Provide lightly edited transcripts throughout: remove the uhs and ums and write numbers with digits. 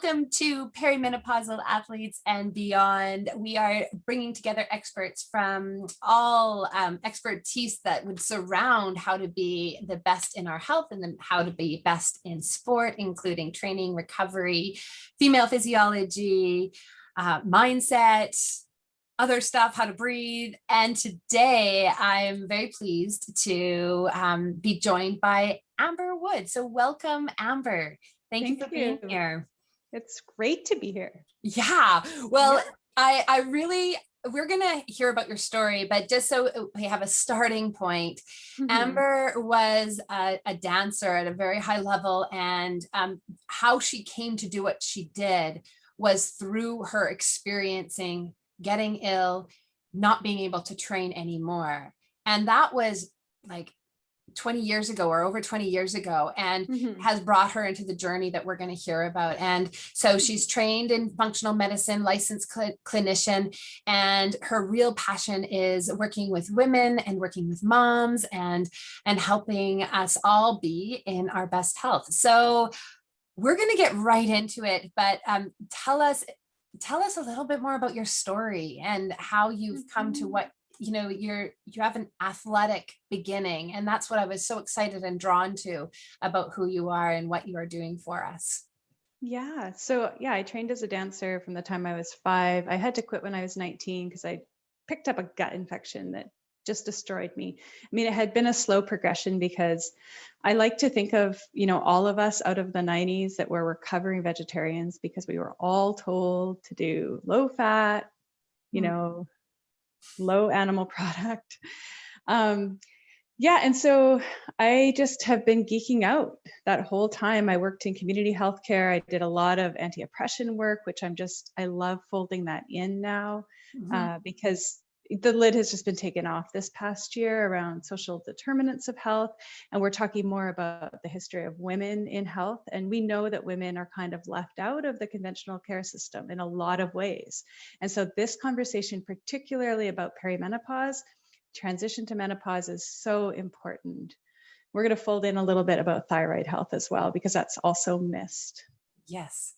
welcome to Perimenopausal Athletes and Beyond. We are bringing together experts from all expertise that would surround how to be the best in our health and then how to be best in sport, including training, recovery, female physiology, mindset, other stuff, how to breathe. And today I'm very pleased to be joined by Amber Wood. So welcome, Amber. Thank you for being here. It's great to be here. Yeah. Well, yeah. We're going to hear about your story, but just so we have a starting point, Amber was a dancer at a very high level, and how she came to do what she did was through her experiencing getting ill, not being able to train anymore. And that was like 20 years ago or over 20 years ago, and has brought her into the journey that we're going to hear about. And so she's trained in functional medicine, licensed clinician, and her real passion is working with women and working with moms and helping us all be in our best health. So we're going to get right into it, but tell us a little bit more about your story and how you've come to what you have an athletic beginning. And that's what I was so excited and drawn to about who you are and what you are doing for us. Yeah. So I trained as a dancer from the time I was 5. I had to quit when I was 19 because I picked up a gut infection that just destroyed me. I mean, it had been a slow progression because I like to think of, all of us out of the 90s that were recovering vegetarians because we were all told to do low fat, low animal product. And so I just have been geeking out that whole time. I worked in community healthcare. I did a lot of anti-oppression work, which I love folding that in now because the lid has just been taken off this past year around social determinants of health. And we're talking more about the history of women in health. And we know that women are kind of left out of the conventional care system in a lot of ways. And so this conversation, particularly about perimenopause, transition to menopause, is so important. We're going to fold in a little bit about thyroid health as well, because that's also missed. Yes.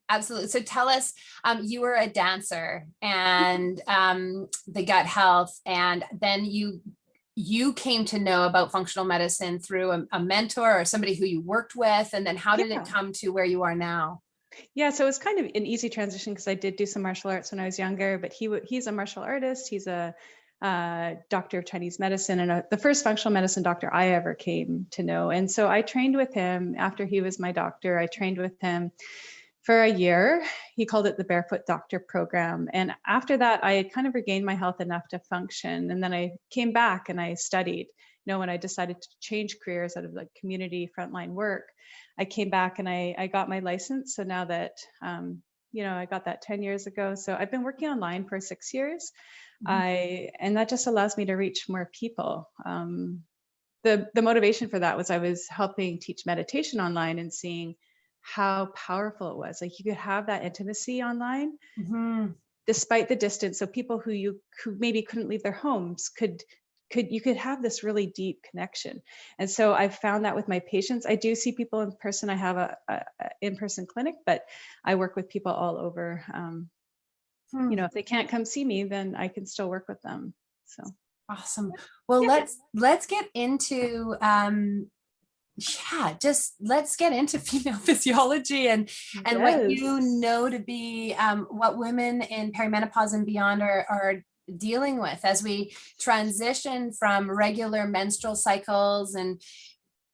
Absolutely. So tell us, you were a dancer and the gut health, and then you came to know about functional medicine through a mentor or somebody who you worked with, and then how did it come to where you are now? Yeah, so it's kind of an easy transition because I did do some martial arts when I was younger, but he's a martial artist. He's a doctor of Chinese medicine and the first functional medicine doctor I ever came to know. And so I trained with him after he was my doctor. I trained with him for a year. He called it the Barefoot Doctor Program. And after that, I had kind of regained my health enough to function. And then I came back and I studied. When I decided to change careers out of like community frontline work, I came back and I got my license. So now that, I got that 10 years ago. So I've been working online for 6 years. And that just allows me to reach more people. The motivation for that was I was helping teach meditation online and seeing how powerful it was. Like you could have that intimacy online despite the distance. So people who maybe couldn't leave their homes you could have this really deep connection. And so I've found that with my patients. I do see people in person. I have a in-person clinic, but I work with people all over. If they can't come see me, then I can still work with them. So awesome. Well, let's get into let's get into female physiology and what you know to be what women in perimenopause and beyond are dealing with as we transition from regular menstrual cycles. And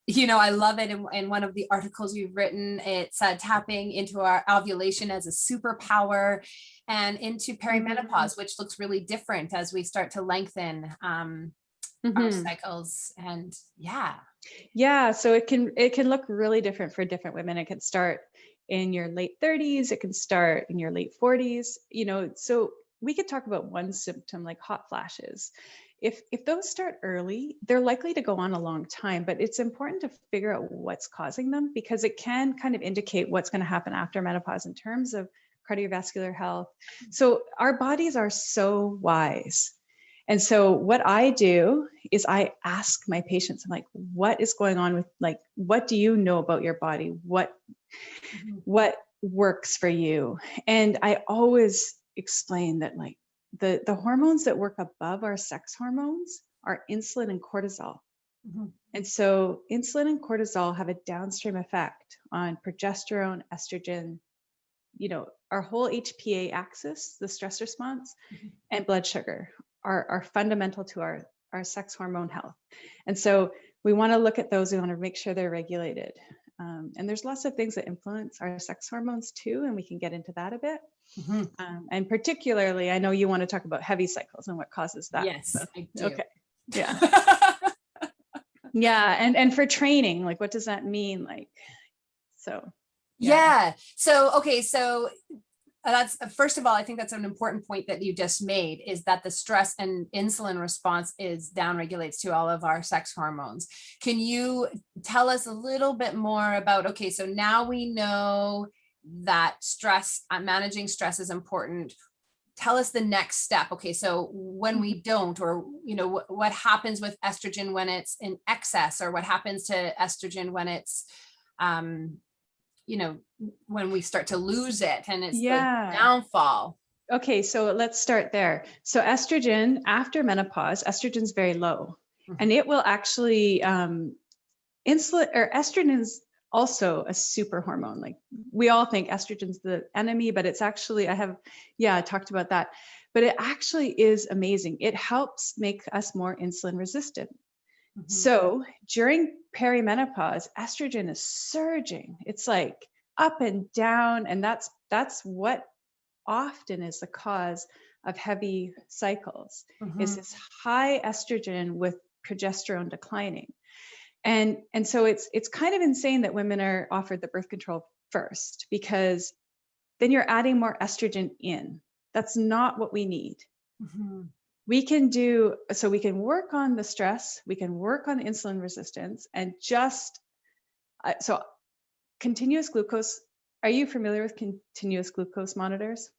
I love it. In one of the articles you've written, it's tapping into our ovulation as a superpower and into perimenopause, which looks really different as we start to lengthen our cycles. And so it can look really different for different women. It can start in your late 30s. It can start in your late 40s. So we could talk about one symptom like hot flashes. If those start early, they're likely to go on a long time, but it's important to figure out what's causing them because it can kind of indicate what's going to happen after menopause in terms of cardiovascular health. So our bodies are so wise. And so what I do is I ask my patients, I'm like, what is going on with, like, what do you know about your body? What works for you. And I always explain that like the hormones that work above our sex hormones are insulin and cortisol. Mhm. And so insulin and cortisol have a downstream effect on progesterone, estrogen, our whole HPA axis, the stress response, Mhm. and blood sugar are fundamental to our sex hormone health. And so we want to look at those. We want to make sure they're regulated. And there's lots of things that influence our sex hormones too, and we can get into that a bit. Mhm. And particularly, I know you want to talk about heavy cycles and what causes that. Yes, So, I do. okay. Yeah. Yeah. And for training, like, what does that mean? Like, so. Yeah. So, okay. So that's, first of all, I think that's an important point that you just made, is that the stress and insulin response is downregulates to all of our sex hormones. Can you tell us a little bit more about, okay, so now we know that stress, managing stress is important. Tell us the next step. Okay, so when we don't, or what happens with estrogen when it's in excess, or what happens to estrogen when it's when we start to lose it and it's the downfall. Okay, so let's start there. So estrogen, after menopause, estrogen is very low, and it will actually estrogen is also a super hormone. Like, we all think estrogen's the enemy, but it's actually, I talked about that, but it actually is amazing. It helps make us more insulin resistant. So during perimenopause, estrogen is surging. It's like up and down, and that's what often is the cause of heavy cycles, is this high estrogen with progesterone declining. And so it's kind of insane that women are offered the birth control first, because then you're adding more estrogen in. That's not what we need. We can work on the stress, we can work on insulin resistance, and so continuous glucose. Are you familiar with continuous glucose monitors?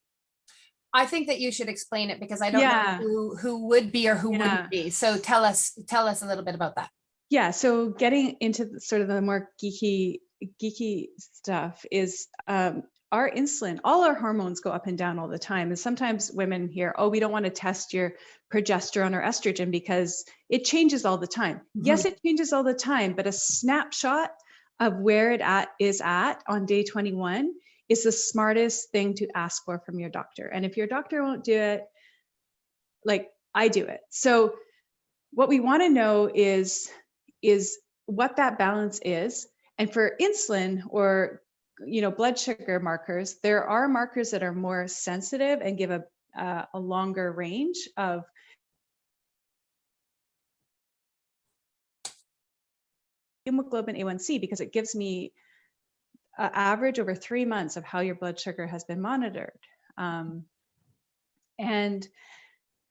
I think that you should explain it, because I don't know who would be or who wouldn't be. So tell us a little bit about that. Yeah, so getting into sort of the more geeky stuff is our insulin, all our hormones go up and down all the time. And sometimes women hear, oh, we don't want to test your progesterone or estrogen because it changes all the time. Yes, it changes all the time, but a snapshot of where it is at on day 21 is the smartest thing to ask for from your doctor. And if your doctor won't do it, like, I do it. So what we want to know is what that balance is. And for insulin or blood sugar markers, there are markers that are more sensitive and give a longer range of hemoglobin A1C, because it gives me an average over 3 months of how your blood sugar has been monitored.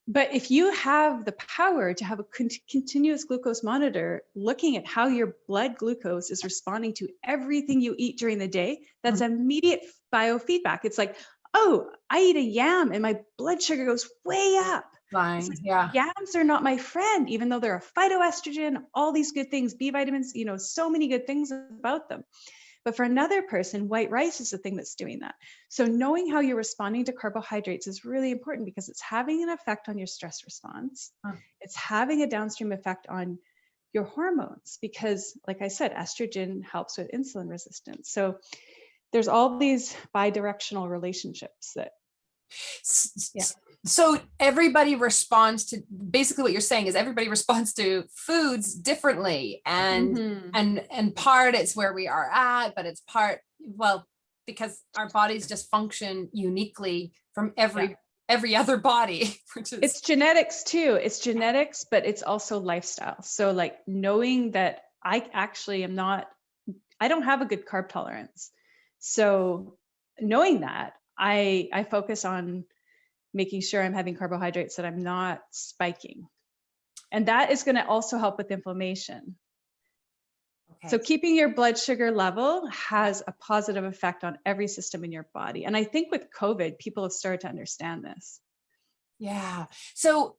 But if you have the power to have a continuous glucose monitor looking at how your blood glucose is responding to everything you eat during the day, that's immediate biofeedback. It's like, oh, I eat a yam and my blood sugar goes way up. Fine. Like, yeah. Yams are not my friend, even though they're a phytoestrogen, all these good things, B vitamins, so many good things about them. But for another person, white rice is the thing that's doing that. So knowing how you're responding to carbohydrates is really important, because it's having an effect on your stress response. It's having a downstream effect on your hormones, because like I said, estrogen helps with insulin resistance. So there's all these bi-directional relationships that. So everybody responds to, basically what you're saying is everybody responds to foods differently, and part it's where we are at, but it's part, well, because our bodies just function uniquely from every other body, which is, it's genetics too. It's genetics, but it's also lifestyle. So like knowing that I actually I don't have a good carb tolerance. So knowing that, I focus on making sure I'm having carbohydrates that I'm not spiking. And that is going to also help with inflammation. Okay. So keeping your blood sugar level has a positive effect on every system in your body. And I think with COVID, people have started to understand this. Yeah. So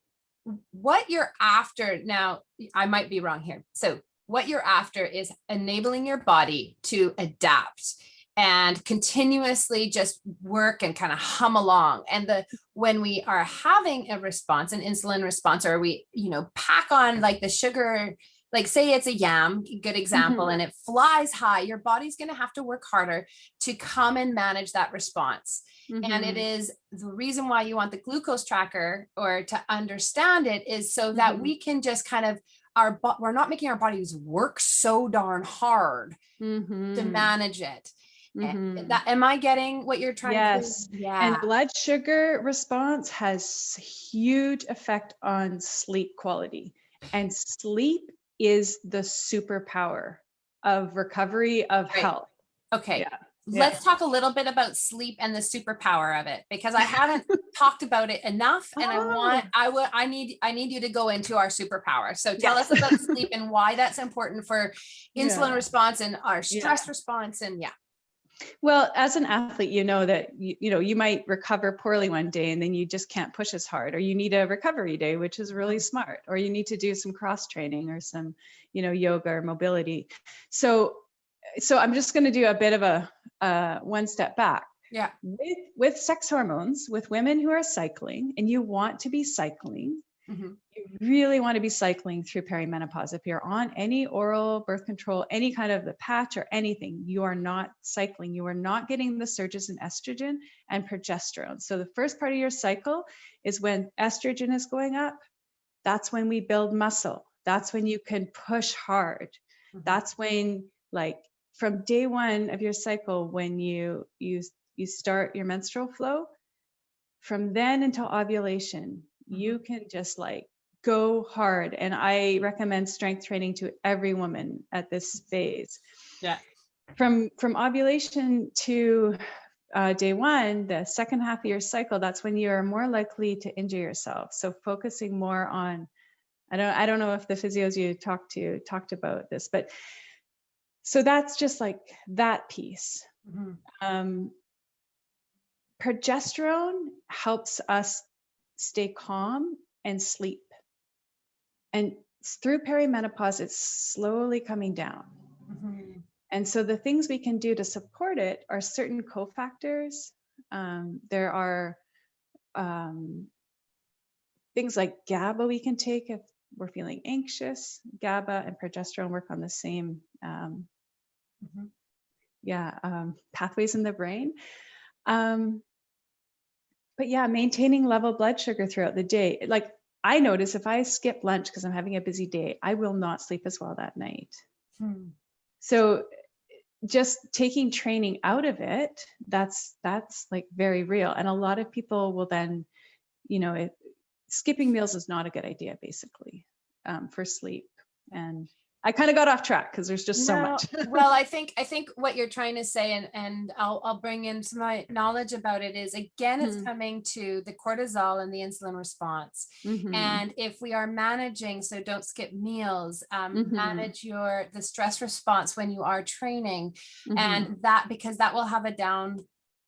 what you're after now, I might be wrong here. So what you're after is enabling your body to adapt. and continuously just work and kind of hum along. And when we are having a response, an insulin response, or we, pack on like the sugar, like say it's a yam, good example, and it flies high, your body's going to have to work harder to come and manage that response. And it is the reason why you want the glucose tracker, or to understand it, is so that we can just kind of, we're not making our bodies work so darn hard to manage it. Am I getting what you're trying to Yes. Yeah. And blood sugar response has huge effect on sleep quality. And sleep is the superpower of recovery, of health. Okay. Yeah. Let's talk a little bit about sleep and the superpower of it, because I haven't talked about it enough, and I need you to go into our superpower. So tell us about sleep and why that's important for insulin response and our stress response. And well, as an athlete, you know that you might recover poorly one day and then you just can't push as hard, or you need a recovery day, which is really smart, or you need to do some cross training or some, yoga or mobility. So I'm just going to do a bit of a one step back. Yeah. With sex hormones, with women who are cycling, and you want to be cycling, you really want to be cycling through perimenopause. If you're on any oral birth control, any kind of the patch or anything, you are not cycling. You are not getting the surges in estrogen and progesterone. So the first part of your cycle is when estrogen is going up. That's when we build muscle. That's when you can push hard. That's when, like, from day one of your cycle, when you start your menstrual flow, from then until ovulation, you can just like go hard. And I recommend strength training to every woman at this phase. Yeah. From ovulation to day one, the second half of your cycle, that's when you're more likely to injure yourself. So focusing more on, I don't know if the physios you talked about this, but so that's just like that piece. Progesterone helps us stay calm and sleep. And through perimenopause, it's slowly coming down. And so the things we can do to support it are certain cofactors. There are things like GABA we can take if we're feeling anxious. GABA and progesterone work on the same pathways in the brain. But yeah, maintaining level blood sugar throughout the day. Like, I notice if I skip lunch because I'm having a busy day, I will not sleep as well that night. So just taking training out of it, that's like very real. And a lot of people will then, skipping meals is not a good idea, basically, for sleep. And I kind of got off track because there's just so much. Well, I think what you're trying to say, and I'll bring in some of my knowledge about it, is again, it's coming to the cortisol and the insulin response. And if we are managing, so don't skip meals, manage the stress response when you are training, and because that will have a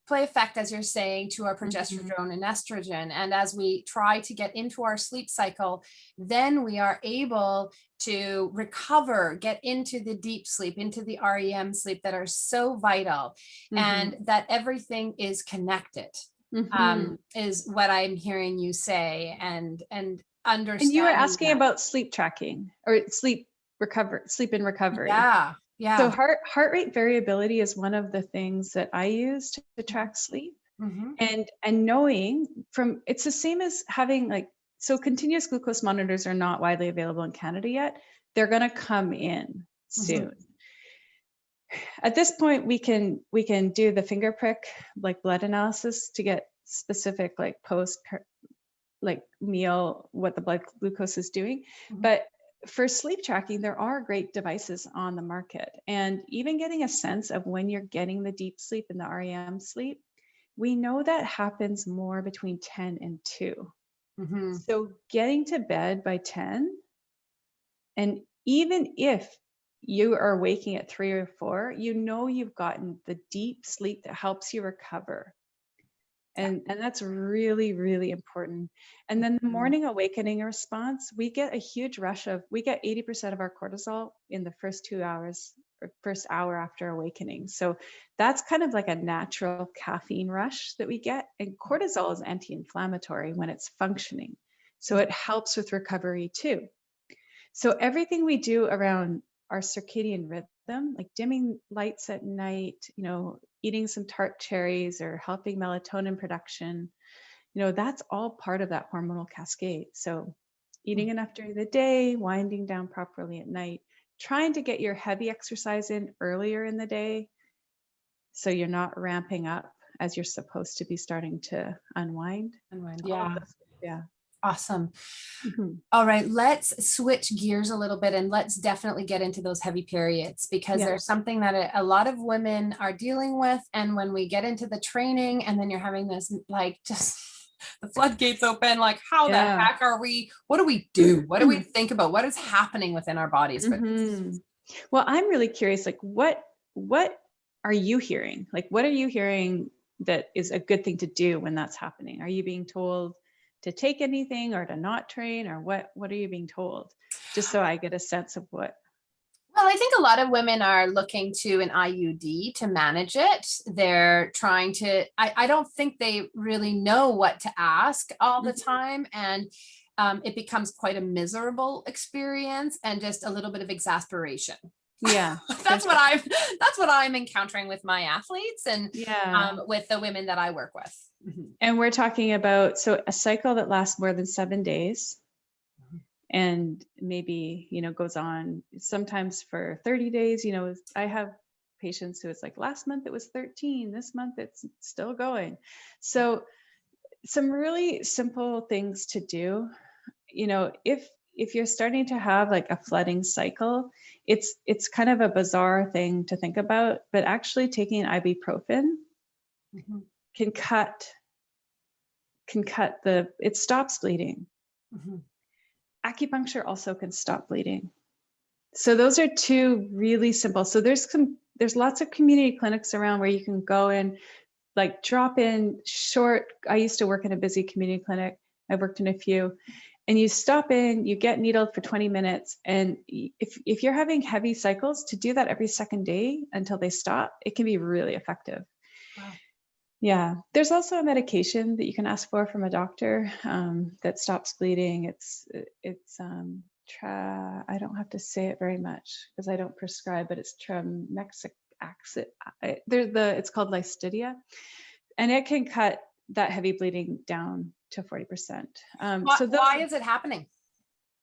play effect, as you're saying, to our progesterone and estrogen. And as we try to get into our sleep cycle, then we are able to recover, get into the deep sleep, into the REM sleep that are so vital, and that everything is connected, is what I'm hearing you say, and understand. And you were asking about sleep tracking or sleep in recovery. Yeah. So heart rate variability is one of the things that I use to track sleep. And knowing it's the same as having so continuous glucose monitors are not widely available in Canada yet. They're going to come in soon. At this point, we can do the finger prick, like blood analysis, to get specific post meal what the blood glucose is doing. But for sleep tracking, there are great devices on the market, and even getting a sense of when you're getting the deep sleep and the REM sleep, we know that happens more between 10 and 2. So getting to bed by 10, and even if you are waking at 3 or 4, you've gotten the deep sleep that helps you recover. And that's really, really important. And then the morning awakening response, we get a huge rush we get 80% of our cortisol in the first 2 hours first hour after awakening. So that's kind of like a natural caffeine rush that we get. And cortisol is anti-inflammatory when it's functioning. So it helps with recovery too. So everything we do around our circadian rhythm, like dimming lights at night, eating some tart cherries or helping melatonin production, that's all part of that hormonal cascade. So eating enough during the day, winding down properly at night, trying to get your heavy exercise in earlier in the day so you're not ramping up as you're supposed to be starting to unwind. Yeah. Yeah. Awesome. Mm-hmm. All right, let's switch gears a little bit and let's definitely get into those heavy periods, because there's something that a lot of women are dealing with. And when we get into the training and then you're having this, like, just the floodgates open, like, how the heck are we, what do we do? What do we think about? What is happening within our bodies? Mm-hmm. Well, I'm really curious, like, what are you hearing? Like, what are you hearing that is a good thing to do when that's happening? Are you being told to take anything or to not train, or what are you being told? Just so I get a sense of what. Well, I think a lot of women are looking to an IUD to manage it. They're trying to, I don't think they really know what to ask all the time. And it becomes quite a miserable experience and just a little bit of exasperation. Yeah. that's what I'm encountering with my athletes and with the women that I work with. And we're talking about, so a cycle that lasts more than 7 days and maybe, goes on sometimes for 30 days. I have patients who it's like, last month it was 13, this month it's still going. So some really simple things to do, if you're starting to have like a flooding cycle, it's kind of a bizarre thing to think about, but actually taking ibuprofen can cut it stops bleeding. Acupuncture also can stop bleeding. So those are two really simple. So there's lots of community clinics around where you can go and like drop in short. I used to work in a busy community clinic. I worked in a few, and you stop in, you get needled for 20 minutes. And if you're having heavy cycles, to do that every second day until they stop, it can be really effective. Wow. Yeah. There's also a medication that you can ask for from a doctor that stops bleeding. It's I don't have to say it very much because I don't prescribe, but it's Tremexic. It's called Listidia, and it can cut that heavy bleeding down to 40%. Why is it happening?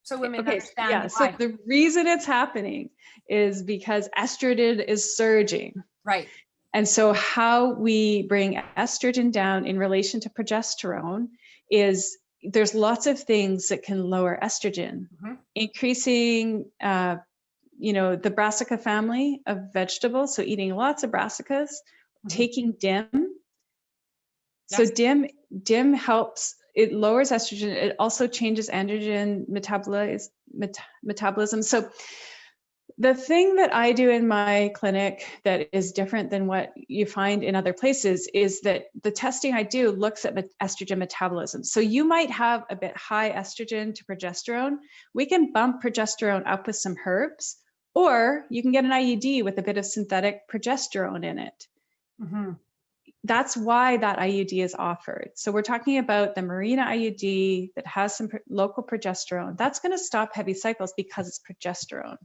So women understand why. So the reason it's happening is because estrogen is surging. Right. And so how we bring estrogen down in relation to progesterone is there's lots of things that can lower estrogen, increasing, the brassica family of vegetables. So eating lots of brassicas, taking DIM. So DIM helps, it lowers estrogen. It also changes androgen metabolism. So the thing that I do in my clinic that is different than what you find in other places is that the testing I do looks at estrogen metabolism. So you might have a bit high estrogen to progesterone. We can bump progesterone up with some herbs, or you can get an IUD with a bit of synthetic progesterone in it. That's why that IUD is offered. So we're talking about the Mirena IUD that has some local progesterone. That's going to stop heavy cycles because it's progesterone.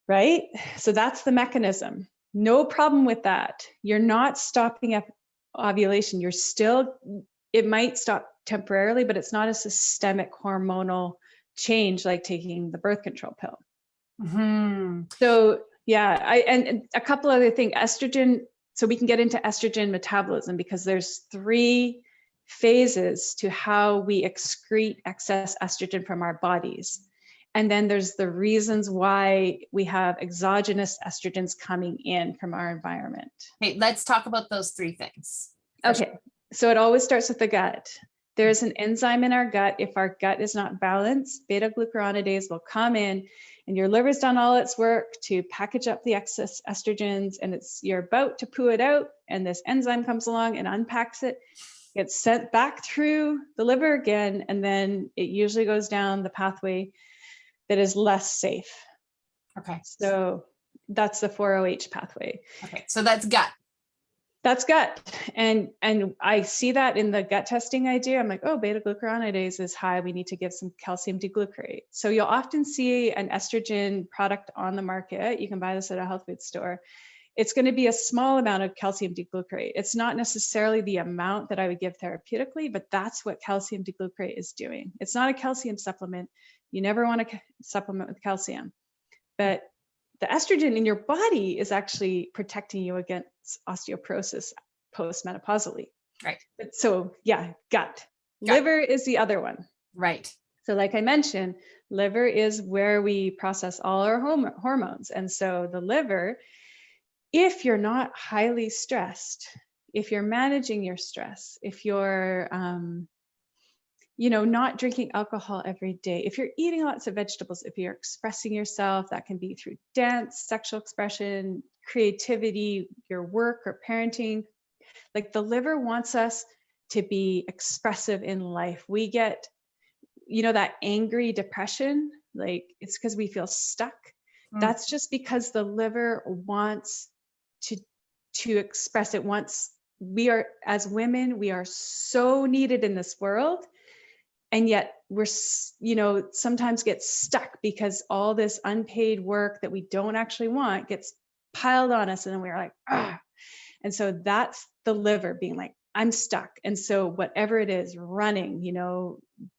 Right? So that's the mechanism. No problem with that. You're not stopping ovulation. It might stop temporarily, but it's not a systemic hormonal change like taking the birth control pill. So and a couple other things, estrogen. So we can get into estrogen metabolism because there's 3 phases to how we excrete excess estrogen from our bodies. And then there's the reasons why we have exogenous estrogens coming in from our environment. Okay, let's talk about those 3 things. Okay, so it always starts with the gut. There's an enzyme in our gut. If our gut is not balanced, beta-glucuronidase will come in and your liver's done all its work to package up the excess estrogens and you're about to poo it out, and this enzyme comes along and unpacks it, gets sent back through the liver again, and then it usually goes down the pathway that is less safe. Okay. So That's the 4-OH pathway. Okay, so that's gut. That's gut. And I see that in the gut testing I do. I'm like, oh, beta glucuronidase is high. We need to give some calcium D-glucarate. So you'll often see an estrogen product on the market. You can buy this at a health food store. It's going to be a small amount of calcium D-glucarate. It's not necessarily the amount that I would give therapeutically, but that's what calcium D-glucarate is doing. It's not a calcium supplement. You never want to supplement with calcium. But the estrogen in your body is actually protecting you against osteoporosis postmenopausally. Right. So yeah, gut. Liver is the other one. Right. So like I mentioned, liver is where we process all our hormones. And so the liver, if you're not highly stressed, if you're managing your stress, if you're not drinking alcohol every day, if you're eating lots of vegetables, if you're expressing yourself, that can be through dance, sexual expression, creativity, your work or parenting. Like the liver wants us to be expressive in life. We get, that angry depression, like it's because we feel stuck. That's just because the liver wants to express. It wants, we are, as women, we are so needed in this world. And yet we're, sometimes get stuck because all this unpaid work that we don't actually want gets piled on us. And then we're like, ah. And so that's the liver being like, I'm stuck. And so whatever it is, running,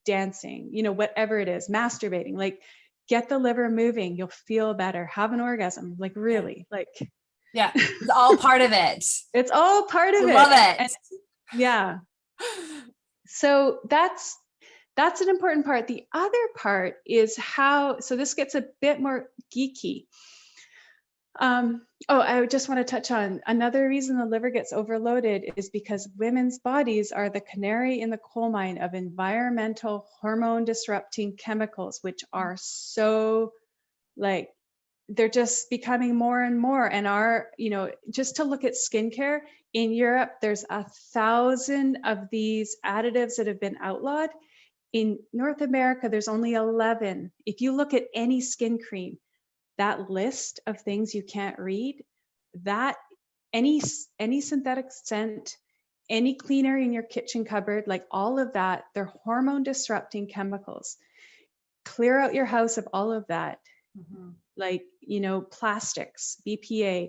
dancing, whatever it is, masturbating, like get the liver moving, you'll feel better, have an orgasm, like really, like. Yeah, it's all part of it. It's all part of it. Love it. Yeah. So that's an important part. The other part is so this gets a bit more geeky. I just want to touch on another reason the liver gets overloaded is because women's bodies are the canary in the coal mine of environmental hormone disrupting chemicals, which are so they're just becoming more and more. And just to look at skincare in Europe, there's 1,000 of these additives that have been outlawed. In North America, there's only 11. If you look at any skin cream, that list of things you can't read, that any synthetic scent, any cleaner in your kitchen cupboard, like all of that, they're hormone disrupting chemicals. Clear out your house of all of that. Mm-hmm. Like, plastics, BPA,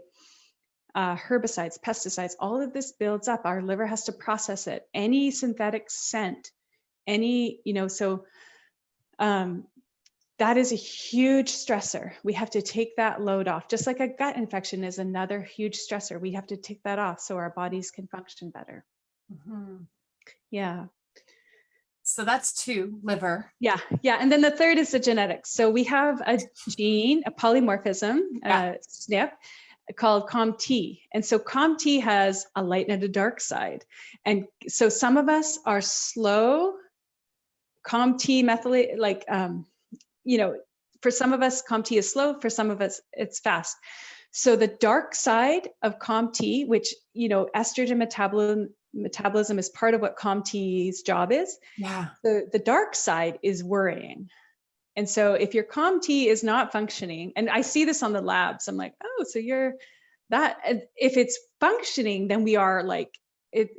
herbicides, pesticides, all of this builds up. Our liver has to process it. Any synthetic scent, that is a huge stressor. We have to take that load off. Just like a gut infection is another huge stressor. We have to take that off so our bodies can function better. Mm-hmm. Yeah. So that's 2, liver. Yeah. And then the third is the genetics. So we have a gene, a polymorphism, SNP, called COMT. And so COMT has a light and a dark side. And so some of us are slow COMT methylate, for some of us, COMT is slow. For some of us, it's fast. So the dark side of COMT, which, estrogen metabolism is part of what COMT's job is. Yeah. The dark side is worrying. And so if your COMT is not functioning, and I see this on the labs, I'm like, oh, so you're that, if it's functioning, then we are like it.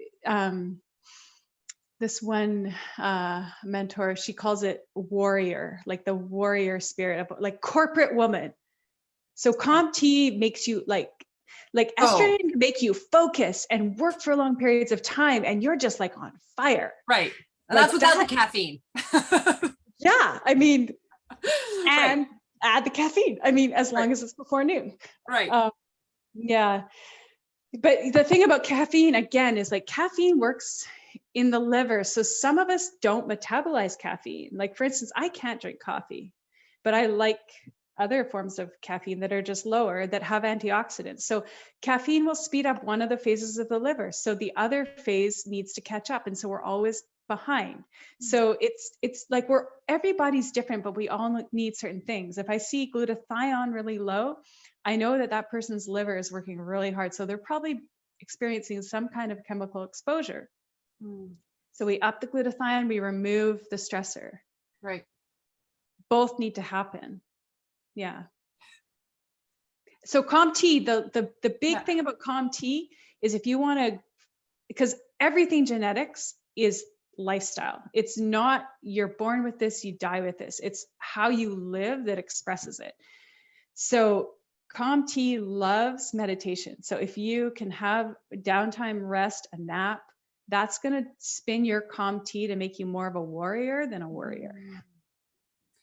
This one mentor, she calls it warrior, like the warrior spirit of like corporate woman. So COMT makes you like estrogen can make you focus and work for long periods of time, and you're just like on fire. Right. And that's without the caffeine. Yeah. I mean, and add the caffeine. I mean, as long as it's before noon. Right. Yeah. But the thing about caffeine, again, is like caffeine works in the liver. So some of us don't metabolize caffeine. Like, for instance, I can't drink coffee, but I like other forms of caffeine that are just lower that have antioxidants. So caffeine will speed up one of the phases of the liver. So the other phase needs to catch up. And so we're always behind. So it's like everybody's different, but we all need certain things. If I see glutathione really low, I know that person's liver is working really hard. So they're probably experiencing some kind of chemical exposure. So we up the glutathione, we remove the stressor. Right. Both need to happen. Yeah. So COMT, the big Yeah. thing about COMT is if you want to, because everything genetics is lifestyle. It's not you're born with this, you die with this. It's how you live that expresses it. So COMT loves meditation. So if you can have downtime, rest, a nap, that's going to spin your COMT to make you more of a warrior than a worrier.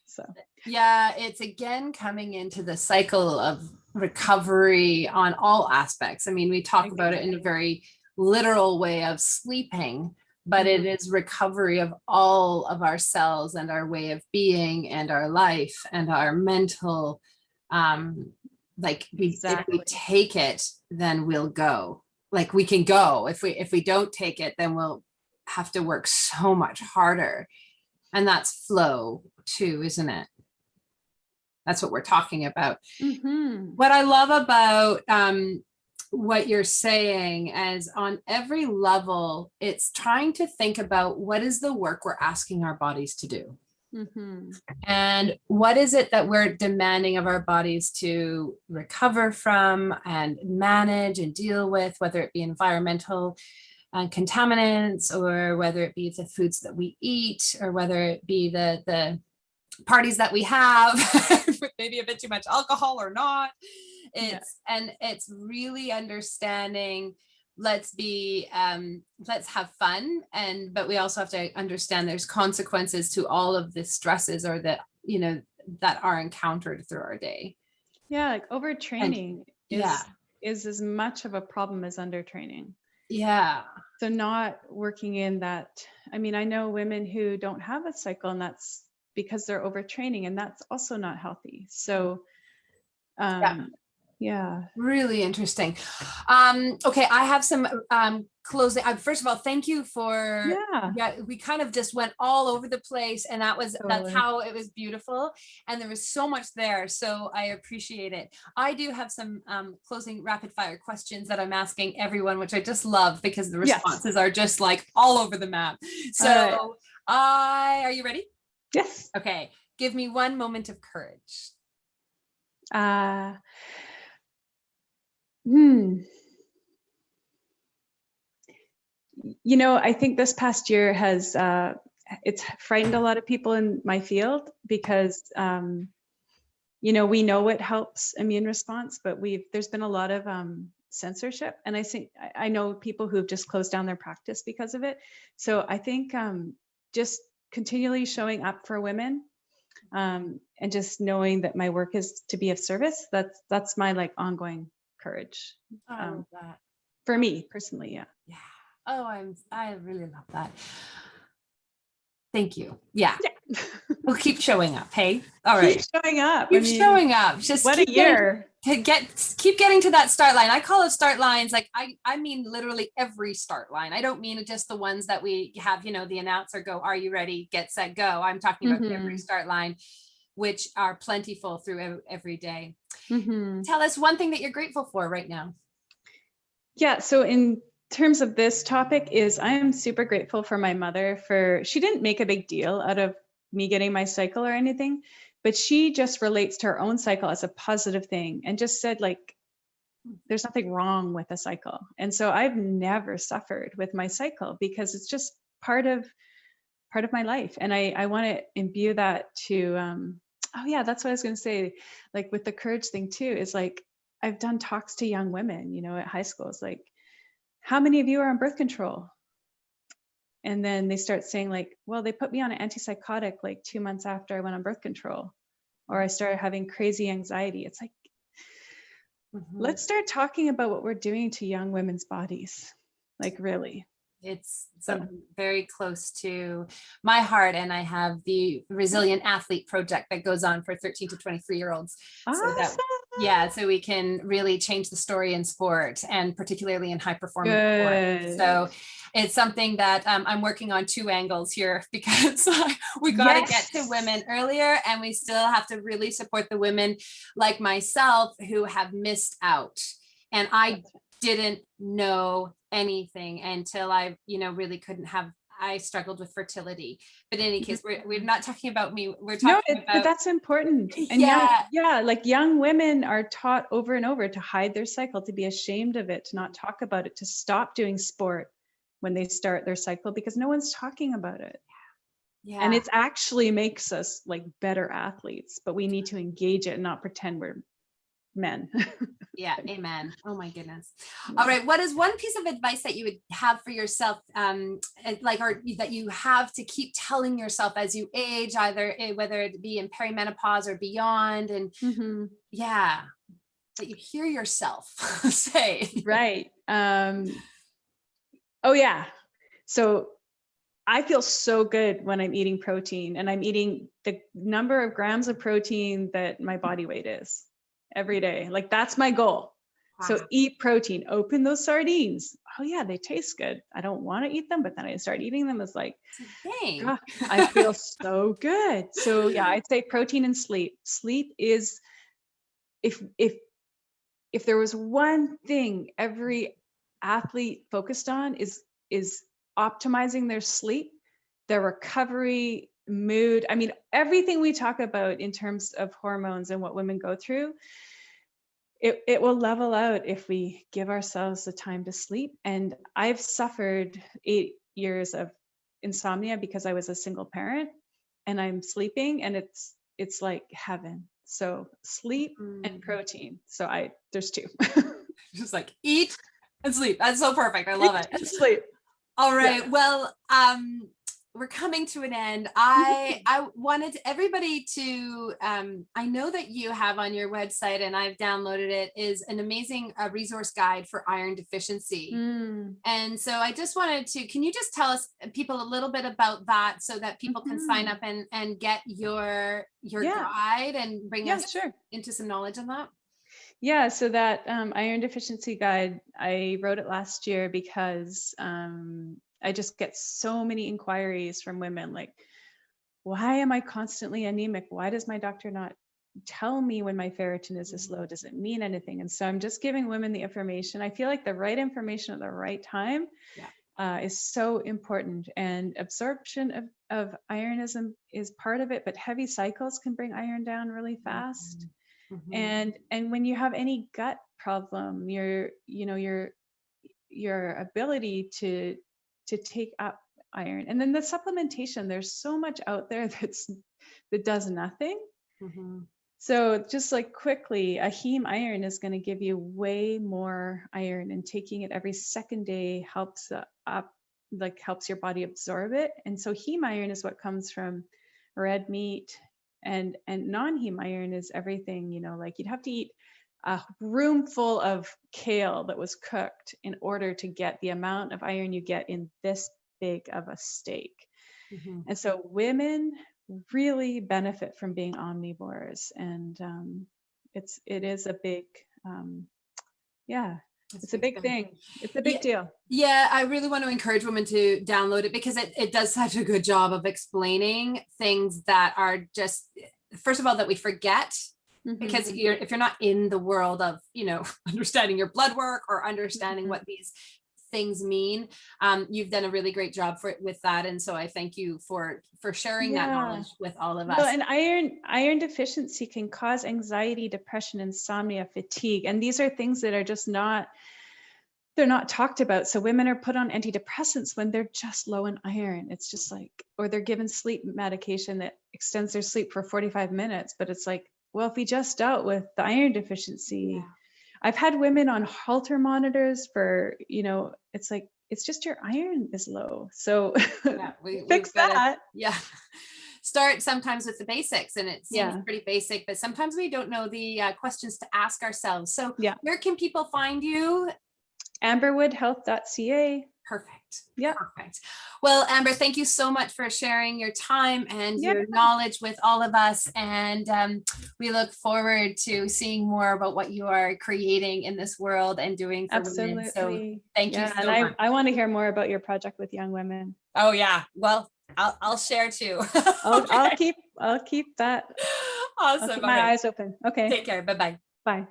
So yeah, it's again coming into the cycle of recovery on all aspects. I mean, we talk about it in a very literal way of sleeping, but it is recovery of all of our cells and our way of being and our life and our mental, like if we take it, then we'll go. Like we can go. If we don't take it, then we'll have to work so much harder. And that's flow too, isn't it? That's what we're talking about. What I love about what you're saying is on every level, it's trying to think about what is the work we're asking our bodies to do. And what is it that we're demanding of our bodies to recover from and manage and deal with, whether it be environmental contaminants, or whether it be the foods that we eat, or whether it be the parties that we have with maybe a bit too much alcohol or not. And it's really understanding, let's have fun, but we also have to understand there's consequences to all of the stresses or that are encountered through our day. Yeah, like overtraining is as much of a problem as undertraining. Yeah. So not working in that. I mean, I know women who don't have a cycle, and that's because they're overtraining, and that's also not healthy. So yeah. Really interesting. Okay, I have some closing. First of all, thank you for we kind of just went all over the place, and that's how it was beautiful, and there was so much there, so I appreciate it. I do have some closing rapid fire questions that I'm asking everyone, which I just love because the responses are just like all over the map. So are you ready? Yes. Okay, give me one moment of courage. I think this past year has it's frightened a lot of people in my field because we know what helps immune response, but there's been a lot of censorship, and I know people who've just closed down their practice because of it. So I think just continually showing up for women, and just knowing that my work is to be of service. That's my like ongoing courage. I love that. For me personally, yeah. Yeah. Oh, I really love that. Thank you. Yeah. We'll keep showing up. Hey, all right. Keep showing up. Keep showing up. Just what a year. Keep getting to that start line. I call it start lines. Like I mean literally every start line. I don't mean just the ones that we have, the announcer go, are you ready? Get set, go. I'm talking about every start line, which are plentiful through every day. Tell us one thing that you're grateful for right now. Yeah. So in terms of this topic I am super grateful for my mother she didn't make a big deal out of me getting my cycle or anything, but she just relates to her own cycle as a positive thing and just said like, there's nothing wrong with a cycle. And so I've never suffered with my cycle because it's just part of my life. And I want to imbue that to, that's what I was going to say. Like with the courage thing too, is like, I've done talks to young women, at high schools, like, how many of you are on birth control? And then they start saying like, well, they put me on an antipsychotic like 2 months after I went on birth control, or I started having crazy anxiety. It's like, let's start talking about what we're doing to young women's bodies. Like really. It's something very close to my heart. And I have the Resilient Athlete Project that goes on for 13 to 23-year-olds. Awesome. So we can really change the story in sport, and particularly in high performance sport. So it's something that I'm working on 2 angles here, because we got to get to women earlier, and we still have to really support the women like myself who have missed out. And I didn't know anything until I, really couldn't have I struggled with fertility. But in any case, we're not talking about me. We're No, talking but about, that's important. And yeah, like young women are taught over and over to hide their cycle, to be ashamed of it, to not talk about it, to stop doing sport when they start their cycle, because no one's talking about it. And yeah. it actually makes us like better athletes, but we need to engage it and not pretend we're men. Yeah, amen. Oh my goodness. All right. What is one piece of advice that you would have for yourself, like, or that you have to keep telling yourself as you age, either whether it be in perimenopause or beyond, and Mhm. yeah, that you hear yourself say. Right. Oh yeah. So I feel so good when I'm eating protein, and I'm eating the number of grams of protein that my body weight is every day. Like that's my goal. So Wow. eat protein, open those sardines. Oh yeah, they taste good. I don't want to eat them, but then I start eating them. It's like, It's a thing. God, I feel so good. So yeah, I'd say protein and sleep. Sleep is, if there was one thing every athlete focused on, is optimizing their sleep, their recovery, mood. I mean, everything we talk about in terms of hormones and what women go through, it will level out if we give ourselves the time to sleep. And I've suffered 8 years of insomnia because I was a single parent, and I'm sleeping, and it's like heaven. So sleep and Mm. protein. So there's two. Just like eat and sleep. That's so perfect. I love Eat it. and sleep. All Yeah. right. Well, we're coming to an end. I wanted everybody to, I know that you have on your website, and I've downloaded it, is an amazing resource guide for iron deficiency. Mm. And so I just wanted to, can you just tell us people a little bit about that so that people can sign up and get your Yeah. guide and bring Yeah, us sure. into some knowledge on that? Yeah, so that iron deficiency guide, I wrote it last year because I just get so many inquiries from women like, why am I constantly anemic? Why does my doctor not tell me when my ferritin is this low? Does it mean anything? And so I'm just giving women the information. I feel like the right information at the right time is so important. And absorption of iron is part of it, but heavy cycles can bring iron down really fast. Mhm. And when you have any gut problem, your ability to take up iron, and then the supplementation, there's so much out there that does nothing. Mhm. So just like quickly, a heme iron is going to give you way more iron, and taking it every second day helps helps your body absorb it. And so heme iron is what comes from red meat, and non-heme iron is everything, like you'd have to eat a room full of kale that was cooked in order to get the amount of iron you get in this big of a steak. Mhm. And so women really benefit from being omnivores, and it is a big, yeah, That's it's a a big big thing. thing. It's a big Yeah, deal. yeah, I really want to encourage women to download it because it does such a good job of explaining things that are just, first of all, that we forget, because Mhm. if you're not in the world of, understanding your blood work or understanding Mhm. what these things mean, you've done a really great job with that. And so I thank you for sharing that Yeah. knowledge with all of Well, us. and iron deficiency can cause anxiety, depression, insomnia, fatigue, and these are things that are just not they're not talked about. So women are put on antidepressants when they're just low in iron. It's just like, or they're given sleep medication that extends their sleep for 45 minutes. But it's like, well, if we just dealt with the iron deficiency, Yeah. I've had women on Holter monitors for, it's like, it's just your iron is low. So Yeah, fix we've got to, that. yeah, start sometimes with the basics, and it seems Yeah. pretty basic, but sometimes we don't know the questions to ask ourselves. So Yeah. where can people find you? Amberwoodhealth.ca. Perfect. Yep. Perfect. Well, Amber, thank you so much for sharing your time and Yeah. your knowledge with all of us. And we look forward to seeing more about what you are creating in this world and doing for women. So Absolutely. thank you Yeah. And so much. I want to hear more about your project with young women. Oh yeah. Well, I'll share too. I'll Okay. keep that. I'll Awesome. keep my Okay. eyes open. Okay. Take care. Bye-bye. Bye.